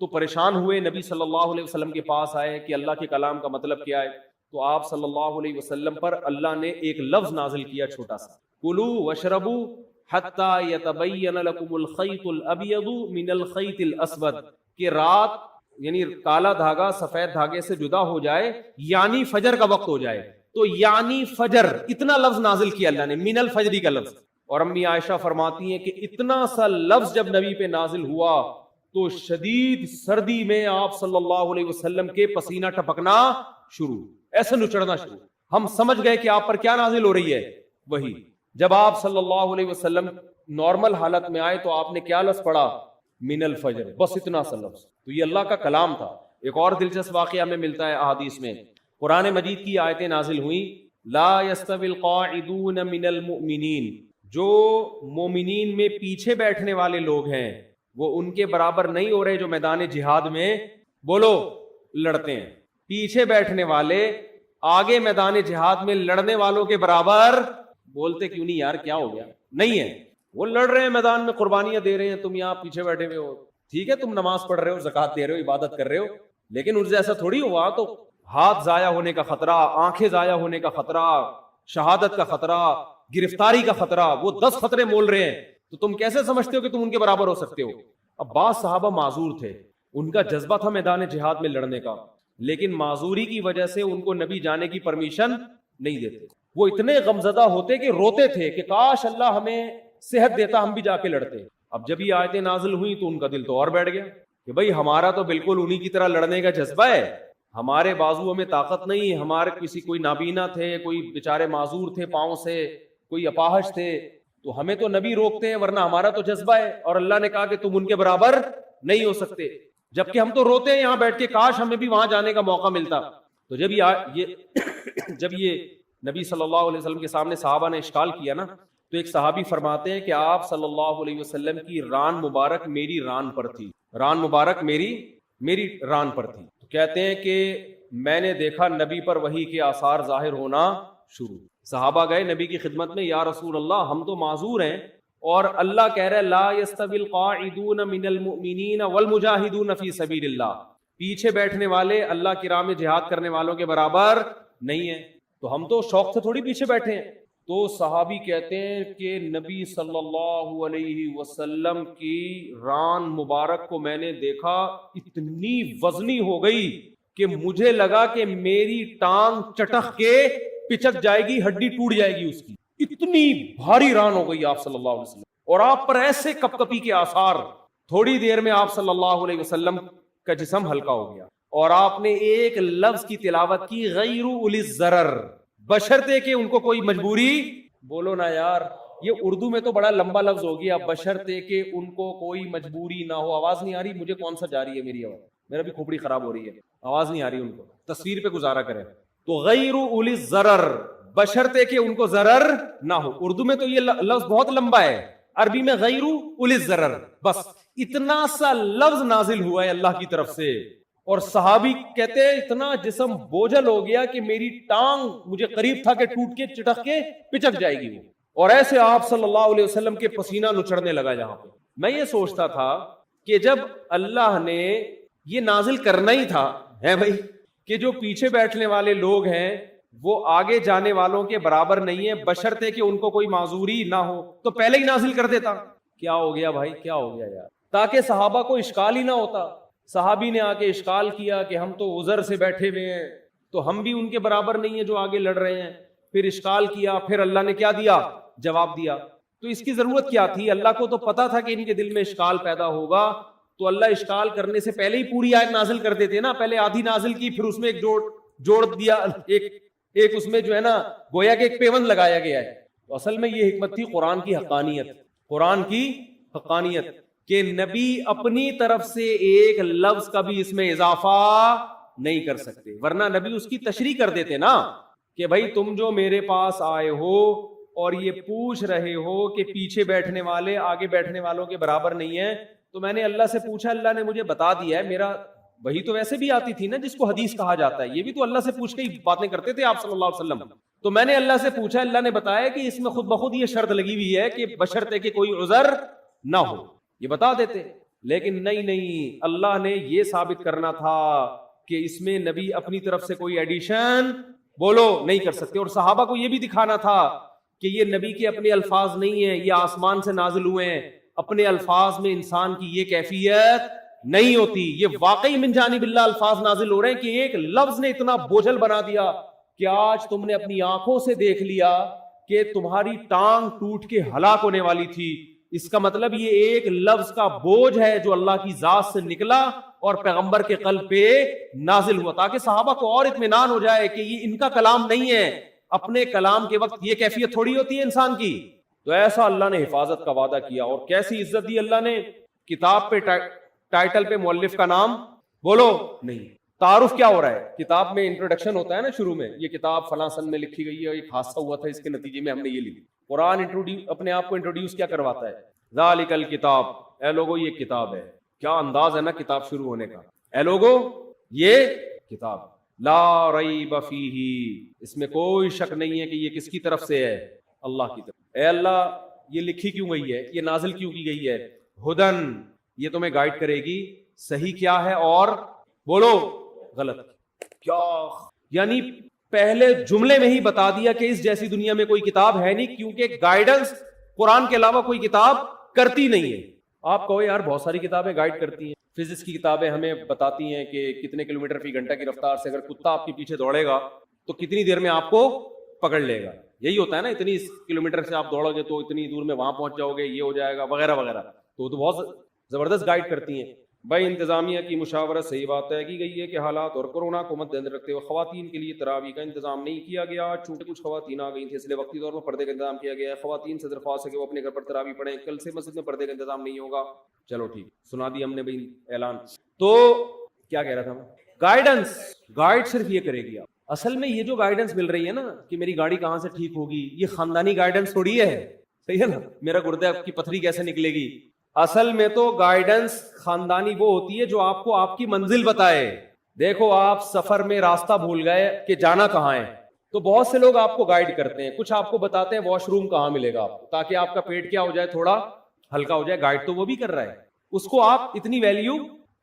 تو پریشان ہوئے, نبی صلی اللہ علیہ وسلم کے پاس آئے کہ اللہ کے کلام کا مطلب کیا ہے. تو آپ صلی اللہ علیہ وسلم پر اللہ نے ایک لفظ نازل کیا چھوٹا سا, کلوا واشربوا حتی یتبین لکم الخیط الابیض من الخیط الاسود, کہ رات یعنی کالا دھاگا سفید دھاگے سے جدا ہو جائے یعنی فجر کا وقت ہو جائے. تو یعنی فجر اتنا لفظ نازل کیا اللہ نے, من الفجری کا لفظ. اور امی عائشہ فرماتی ہیں کہ اتنا سا لفظ جب نبی پہ نازل ہوا تو شدید سردی میں آپ صلی اللہ علیہ وسلم کے پسینہ ٹپکنا شروع, ایسے نچڑنا شروع. ہم سمجھ گئے کہ آپ پر کیا نازل ہو رہی ہے, وہی. جب آپ صلی اللہ علیہ وسلم نارمل حالت میں آئے تو آپ نے کیا لفظ پڑھا, من الفجر, بس اتنا سا لفظ. تو یہ اللہ کا کلام تھا. ایک اور دلچسپ واقعہ ہمیں ملتا ہے احادیث میں, قرآن مجید کی آیتیں نازل ہوئیں, لا یستوی القاعدون من المؤمنین, جو مومنین میں پیچھے بیٹھنے والے لوگ ہیں وہ ان کے برابر نہیں ہو رہے جو میدان جہاد میں بولو لڑتے ہیں. پیچھے بیٹھنے والے آگے میدان جہاد میں لڑنے والوں کے برابر, بولتے کیوں نہیں یار کیا ہو گیا, نہیں ہے. وہ لڑ رہے ہیں میدان میں, قربانیاں دے رہے ہیں, تم یہاں پیچھے بیٹھے ہوئے ہو. ٹھیک ہے تم نماز پڑھ رہے ہو, زکات دے رہے ہو, عبادت کر رہے ہو, لیکن ان سے ایسا تھوڑی ہوا. تو ہاتھ ضائع ہونے کا خطرہ, آنکھیں ضائع ہونے کا خطرہ, شہادت کا خطرہ, گرفتاری کا خطرہ, وہ 10 خطرے مول رہے ہیں. تو تم کیسے سمجھتے ہو کہ تم ان کے برابر ہو سکتے ہو؟ اب بعض صحابہ معذور تھے, ان کا جذبہ تھا میدان جہاد میں لڑنے کا، لیکن معذوری کی وجہ سے ان کو نبی جانے کی پرمیشن نہیں دیتے. وہ اتنے غمزدہ ہوتے کہ روتے تھے کہ کاش اللہ ہمیں صحت دیتا، ہم بھی جا کے لڑتے. اب جب یہ آیتیں نازل ہوئی تو ان کا دل تو اور بیٹھ گیا کہ بھائی ہمارا تو بالکل انہی کی طرح لڑنے کا جذبہ ہے، ہمارے بازوؤں میں طاقت نہیں، ہمارے کوئی نابینا تھے، کوئی بیچارے معذور تھے پاؤں سے، کوئی اپاہج تھے، تو ہمیں تو نبی روکتے ہیں، ورنہ ہمارا تو جذبہ ہے. اور اللہ نے کہا کہ تم ان کے برابر نہیں ہو سکتے، جبکہ ہم تو روتے ہیں یہاں بیٹھ کے کاش ہمیں بھی وہاں جانے کا موقع ملتا. تو جب یہ نبی صلی اللہ علیہ وسلم کے سامنے صحابہ نے اشکال کیا نا، تو ایک صحابی فرماتے ہیں کہ آپ صلی اللہ علیہ وسلم کی ران مبارک میری ران پر تھی، ران مبارک میری ران پر تھی. تو کہتے ہیں کہ میں نے دیکھا نبی پر وحی کے آثار ظاہر ہونا شروع. صحابہ گئے نبی کی خدمت میں، یا رسول اللہ ہم تو معذور ہیں، اور اللہ کہہ رہا ہے لا یستوی القاعدون من المؤمنین والمجاہدون فی سبیل اللہ، پیچھے بیٹھنے والے اللہ کی راہ میں جہاد کرنے والوں کے برابر نہیں ہیں. تو ہم تو شوق سے تھوڑی پیچھے بیٹھے ہیں. تو صحابی کہتے ہیں کہ نبی صلی اللہ علیہ وسلم کی ران مبارک کو میں نے دیکھا، اتنی وزنی ہو گئی کہ مجھے لگا کہ میری ٹانگ چٹک کے پچک جائے گی، ہڈی ٹوٹ جائے گی اس کی، اتنی بھاری ران ہو گئی آپ صلی اللہ علیہ وسلم. اور آپ پر ایسے کپ کپی کے آثار، تھوڑی دیر میں آپ صلی اللہ علیہ وسلم کا جسم ہلکا ہو گیا. اور آپ نے ایک لفظ کی تلاوت کی، غیر اولی الضرر، بشرطے کہ ان کو کوئی مجبوری، بولو نا یار، یہ اردو میں تو بڑا لمبا لفظ ہو گیا، بشرطے کہ ان کو کوئی مجبوری نہ ہو. آواز نہیں آ رہی مجھے، کون سا جا رہی ہے میری آواز؟ میرا بھی کھوپڑی خراب ہو رہی ہے، آواز نہیں آ رہی ان کو، تصویر پہ گزارا کریں. تو غیر اولی الضرر، بشرطے کہ ان کو ضرر نہ ہو. اردو میں تو یہ لفظ بہت لمبا ہے، عربی میں غیر اولی الضرر، بس اتنا سا لفظ نازل ہوا ہے اللہ کی طرف سے. اور صحابی کہتے ہیں اتنا جسم بوجھل ہو گیا کہ میری ٹانگ مجھے قریب تھا کہ ٹوٹ کے چٹک کے پچک جائے گی وہ. اور ایسے آپ صلی اللہ علیہ وسلم کے پسینہ نچڑنے لگا جہاں پہ. میں یہ سوچتا تھا کہ جب اللہ نے یہ نازل کرنا ہی تھا ہے بھائی کہ جو پیچھے بیٹھنے والے لوگ ہیں وہ آگے جانے والوں کے برابر نہیں ہے، بشرطے کہ ان کو کوئی معذوری نہ ہو، تو پہلے ہی نازل کر دیتا. کیا ہو گیا بھائی، کیا ہو گیا یار، تاکہ صحابہ کو اشکال ہی نہ ہوتا. صحابی نے آ کے اشکال کیا کہ ہم تو عذر سے بیٹھے ہوئے ہیں، تو ہم بھی ان کے برابر نہیں ہیں جو آگے لڑ رہے ہیں. پھر اشکال کیا، پھر اللہ نے کیا دیا، جواب دیا. تو اس کی ضرورت کیا تھی؟ اللہ کو تو پتا تھا کہ ان کے دل میں اشکال پیدا ہوگا، تو اللہ اشکال کرنے سے پہلے ہی پوری آیت نازل کر دیتے نا. پہلے آدھی نازل کی، پھر اس میں ایک جوڑ دیا، ایک اس میں جو ہے نا گویا کہ ایک پیوند لگایا گیا ہے. تو اصل میں یہ حکمت تھی قرآن کی حقانیت، قرآن کی حقانیت، کہ نبی اپنی طرف سے ایک لفظ کا بھی اس میں اضافہ نہیں کر سکتے، ورنہ نبی اس کی تشریح کر دیتے نا کہ بھائی تم جو میرے پاس آئے ہو اور یہ پوچھ رہے ہو کہ پیچھے بیٹھنے والے آگے بیٹھنے والوں کے برابر نہیں ہیں، تو میں نے اللہ سے پوچھا، اللہ نے مجھے بتا دیا ہے. میرا وہی تو ویسے بھی آتی تھی نا جس کو حدیث کہا جاتا ہے، یہ بھی تو اللہ سے پوچھ کے ہی باتیں کرتے تھے آپ صلی اللہ علیہ وسلم. تو میں نے اللہ سے پوچھا، اللہ نے بتایا کہ اس میں خود بخود یہ شرط لگی ہوئی ہے کہ بشرطے کہ کوئی عذر نہ ہو، یہ بتا دیتے. لیکن نہیں، اللہ نے یہ ثابت کرنا تھا کہ اس میں نبی اپنی طرف سے کوئی ایڈیشن بولو نہیں کر سکتے. اور صحابہ کو یہ بھی دکھانا تھا کہ یہ نبی کے اپنے الفاظ نہیں ہیں، یہ آسمان سے نازل ہوئے ہیں. اپنے الفاظ میں انسان کی یہ کیفیت نہیں ہوتی، یہ واقعی من جانب اللہ الفاظ نازل ہو رہے ہیں کہ ایک لفظ نے اتنا بوجھل بنا دیا کہ آج تم نے اپنی آنکھوں سے دیکھ لیا کہ تمہاری ٹانگ ٹوٹ کے ہلاک ہونے والی تھی. اس کا مطلب یہ ایک لفظ کا بوجھ ہے جو اللہ کی ذات سے نکلا اور پیغمبر کے قلب پہ نازل ہوا، تاکہ صحابہ کو اور اطمینان ہو جائے کہ یہ ان کا کلام نہیں ہے. اپنے کلام کے وقت یہ کیفیت تھوڑی ہوتی ہے انسان کی. تو ایسا اللہ نے حفاظت کا وعدہ کیا. اور کیسی عزت دی اللہ نے، کتاب پہ ٹائٹل پہ مؤلف کا نام بولو نہیں. تعارف کیا ہو رہا ہے؟ کتاب میں انٹروڈکشن ہوتا ہے نا شروع میں، یہ کتاب فلاں سن میں لکھی گئی ہے، ایک حادثہ ہوا تھا، اس کے نتیجے میں ہم نے یہ لکھی. قرآن اپنے آپ کو انٹروڈیوس کیا کرواتا ہے؟ ذالک الکتاب، اے لوگو یہ کتاب ہے. کیا انداز ہے نا کتاب شروع ہونے کا، اے لوگو یہ کتاب، لا ریب فیہ، اس میں کوئی شک نہیں ہے کہ یہ کس کی طرف سے ہے؟ اللہ کی طرف. اے اللہ یہ لکھی کیوں گئی ہے، یہ نازل کیوں کی گئی ہے؟ ہدن، یہ تمہیں گائیڈ کرے گی صحیح کیا ہے اور بولو غلط کیا. یعنی پہلے جملے میں ہی بتا دیا کہ اس جیسی دنیا میں کوئی کتاب ہے نہیں، کیونکہ گائیڈنس قرآن کے علاوہ کوئی کتاب کرتی نہیں ہے. آپ کہو یار بہت ساری کتابیں گائیڈ کرتی ہیں، فزکس کی کتابیں ہمیں بتاتی ہیں کہ کتنے کلومیٹر فی گھنٹہ کی رفتار سے اگر کتا آپ کے پیچھے دوڑے گا تو کتنی دیر میں آپ کو پکڑ لے گا. یہی ہوتا ہے نا, اتنی کلومیٹر سے آپ دوڑو گے تو اتنی دور میں وہاں پہنچ جاؤ گے, یہ ہو جائے گا وغیرہ وغیرہ. تو بہت زبردست گائیڈ کرتی ہیں. بھائی انتظامیہ کی مشاورت صحیح بات طے کی گئی ہے کہ حالات اور کورونا کو مد نظر رکھتے ہوئے خواتین کے لیے تراویح کا انتظام نہیں کیا گیا. چونکہ کچھ خواتین آ گئی تھیں اس لیے وقتی طور پر پردے کا انتظام کیا گیا ہے. خواتین سے درخواست ہے کہ وہ اپنے گھر پر تراویح پڑھیں. کل سے مسجد میں پردے کا انتظام نہیں ہوگا. چلو ٹھیک, سنا دی ہم نے بھائی اعلان. تو کیا کہہ رہا تھا میں, گائیڈنس, گائیڈ صرف یہ کرے گی. اصل میں یہ جو گائیڈنس مل رہی ہے نا کہ میری گاڑی کہاں سے ٹھیک ہوگی, یہ خاندانی گائیڈنس تھوڑی ہے, صحیح ہے نا, میرا گردے کی پتھری کیسے نکلے گی. اصل میں تو گائیڈنس خاندانی وہ ہوتی ہے جو آپ کو آپ کی منزل بتائے. دیکھو آپ سفر میں راستہ بھول گئے کہ جانا کہاں ہے, تو بہت سے لوگ آپ کو گائیڈ کرتے ہیں, کچھ آپ کو بتاتے ہیں واش روم کہاں ملے گا آپ کو تاکہ آپ کا پیٹ کیا ہو جائے, تھوڑا ہلکا ہو جائے. گائیڈ تو وہ بھی کر رہا ہے, اس کو آپ اتنی ویلیو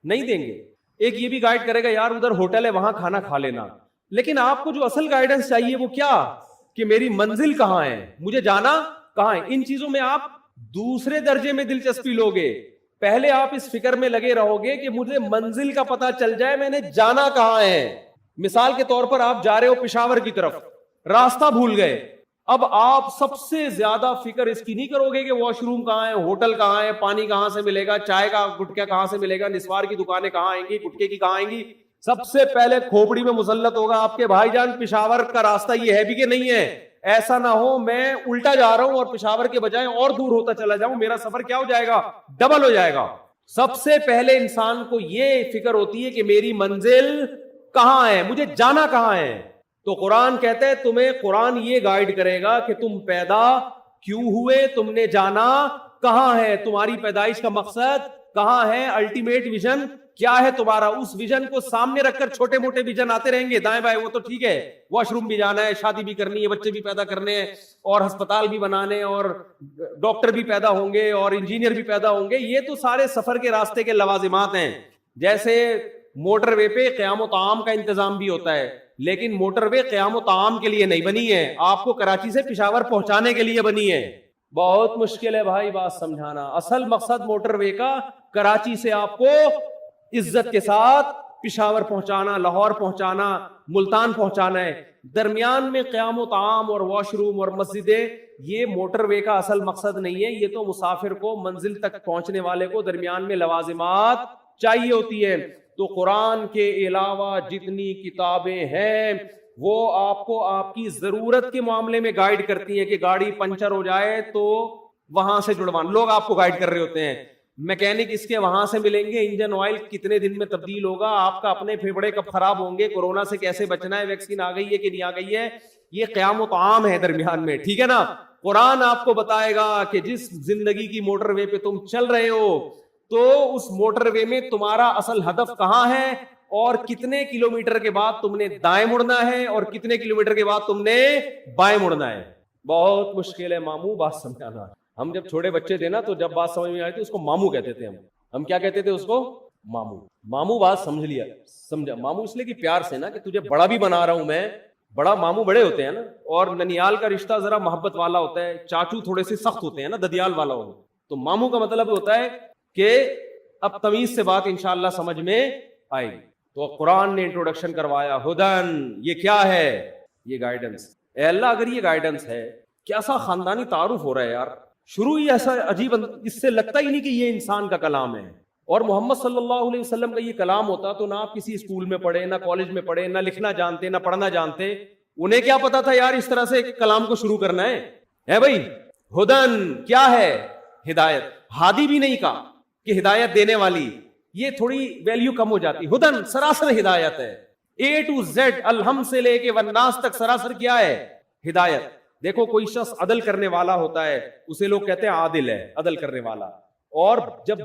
نہیں دیں گے. ایک یہ بھی گائیڈ کرے گا یار ادھر ہوٹل ہے وہاں کھانا کھا لینا. لیکن آپ کو جو اصل گائیڈنس چاہیے وہ کیا, کہ میری منزل کہاں ہے, مجھے جانا کہاں ہے. ان چیزوں میں آپ دوسرے درجے میں دلچسپی لوگے. پہلے آپ اس فکر میں لگے رہو گے کہ مجھے منزل کا پتا چل جائے, میں نے جانا کہاں ہے. مثال کے طور پر آپ جا رہے ہو پشاور کی طرف, راستہ بھول گئے. اب آپ سب سے زیادہ فکر اس کی نہیں کرو گے کہ واش روم کہاں ہے, ہوٹل کہاں ہے, پانی کہاں سے ملے گا, چائے کا گٹکا کہاں سے ملے گا, نسوار کی دکانیں کہاں آئیں گی, گٹکے کی کہاں آئیں گی. سب سے پہلے کھوپڑی میں مسلط ہوگا آپ کے بھائی جان پشاور کا راستہ یہ ہے بھی کہ نہیں ہے. ایسا نہ ہو میں الٹا جا رہا ہوں اور پشاور کے بجائے اور دور ہوتا چلا جاؤں, میرا سفر کیا ہو جائے گا, ڈبل ہو جائے گا. سب سے پہلے انسان کو یہ فکر ہوتی ہے کہ میری منزل کہاں ہے, مجھے جانا کہاں ہے. تو قرآن کہتا ہے تمہیں, قرآن یہ گائیڈ کرے گا کہ تم پیدا کیوں ہوئے, تم نے جانا کہاں ہے, تمہاری پیدائش کا مقصد کہاں ہے, الٹیمیٹ ویژن کیا ہے تمہارا. اس ویژن کو سامنے رکھ کر چھوٹے موٹے ویژن آتے رہیں گے دائیں بائیں, وہ تو ٹھیک ہے, واش روم بھی جانا ہے, شادی بھی کرنی ہے, بچے بھی پیدا کرنے ہیں, اور ہسپتال بھی بنانے, اور ڈاکٹر بھی پیدا ہوں گے, اور انجینئر بھی پیدا ہوں گے. یہ تو سارے سفر کے راستے کے لوازمات ہیں. جیسے موٹر وے پہ قیام و طعام کا انتظام بھی ہوتا ہے, لیکن موٹر وے قیام و طعام کے لیے نہیں بنی ہے, آپ کو کراچی سے پشاور پہنچانے کے لیے بنی ہے. بہت مشکل ہے بھائی بات سمجھانا. اصل مقصد موٹر وے کا کراچی سے آپ کو عزت کے ساتھ پشاور پہنچانا, لاہور پہنچانا, ملتان پہنچانا ہے. درمیان میں قیام و طعام اور واش روم اور مسجدیں, یہ موٹر وے کا اصل مقصد نہیں ہے. یہ تو مسافر کو منزل تک پہنچنے والے کو درمیان میں لوازمات چاہیے ہوتی ہے. تو قرآن کے علاوہ جتنی کتابیں ہیں وہ آپ کو آپ کی ضرورت کے معاملے میں گائیڈ کرتی ہیں کہ گاڑی پنچر ہو جائے تو وہاں سے جڑوان, لوگ آپ کو گائیڈ کر رہے ہوتے ہیں. میکینک اس کے وہاں سے ملیں گے, انجن آئل کتنے دن میں تبدیل ہوگا, آپ کا اپنے پھیپھڑے کب خراب ہوں گے, کورونا سے کیسے بچنا ہے, ویکسین آ گئی ہے کہ نہیں آ گئی ہے. یہ قیام و طعام ہے درمیان میں, ٹھیک ہے نا. قرآن آپ کو بتائے گا کہ جس زندگی کی موٹر وے پہ تم چل رہے ہو تو اس موٹر وے میں تمہارا اصل ہدف کہاں ہے, اور کتنے کلومیٹر کے بعد تم نے دائیں مڑنا ہے, اور کتنے کلومیٹر کے بعد تم نے بائیں مڑنا ہے. بہت مشکل ہے ماموں بات سمجھانا. ہم جب چھوٹے بچے تھے نا تو جب بات سمجھ میں آئی تھی اس کو ماموں کہتے تھے. ہم کیا کہتے تھے اس کو, ماموں. ماموں بات سمجھ لیا, سمجھا. ماموں اس لیے کہ پیار سے نا, کہ تجھے بڑا بھی بنا رہا ہوں میں. بڑا ماموں بڑے ہوتے ہیں نا, اور ننیال کا رشتہ ذرا محبت والا ہوتا ہے, چاچو تھوڑے سے سخت ہوتے ہیں نا, ددیال والا ہوتا ہے. تو ماموں کا مطلب ہوتا ہے کہ اب تمیز سے بات انشاءاللہ سمجھ میں آئے گی. تو قرآن نے انٹروڈکشن کروایا, ہدن, یہ کیا ہے, یہ گائیڈنس. اے اللہ اگر یہ گائیڈنس ہے, کیسا خاندانی تعارف ہو رہا ہے یار, شروع ہی ایسا عجیب, اس سے لگتا ہی نہیں کہ یہ انسان کا کلام ہے. اور محمد صلی اللہ علیہ وسلم کا یہ کلام ہوتا تو نہ آپ کسی اسکول میں پڑھے, نہ کالج میں پڑھے, نہ لکھنا جانتے, نہ پڑھنا جانتے. انہیں کیا پتا تھا یار اس طرح سے کلام کو شروع کرنا ہے بھائی. ہدن کیا ہے, ہدایت. ہادی بھی نہیں کہا کہ ہدایت دینے والی, یہ تھوڑی ویلیو کم ہو جاتی. ہدن سراسر ہدایت ہے, اے ٹو زیڈ, الحم سے لے کے والناس تک سراسر کیا ہے, ہدایت. دیکھو کوئی شخص عدل کرنے والا ہوتا ہے اسے لوگ کہتے ہیں عادل ہے, عدل کرنے والا. اور جب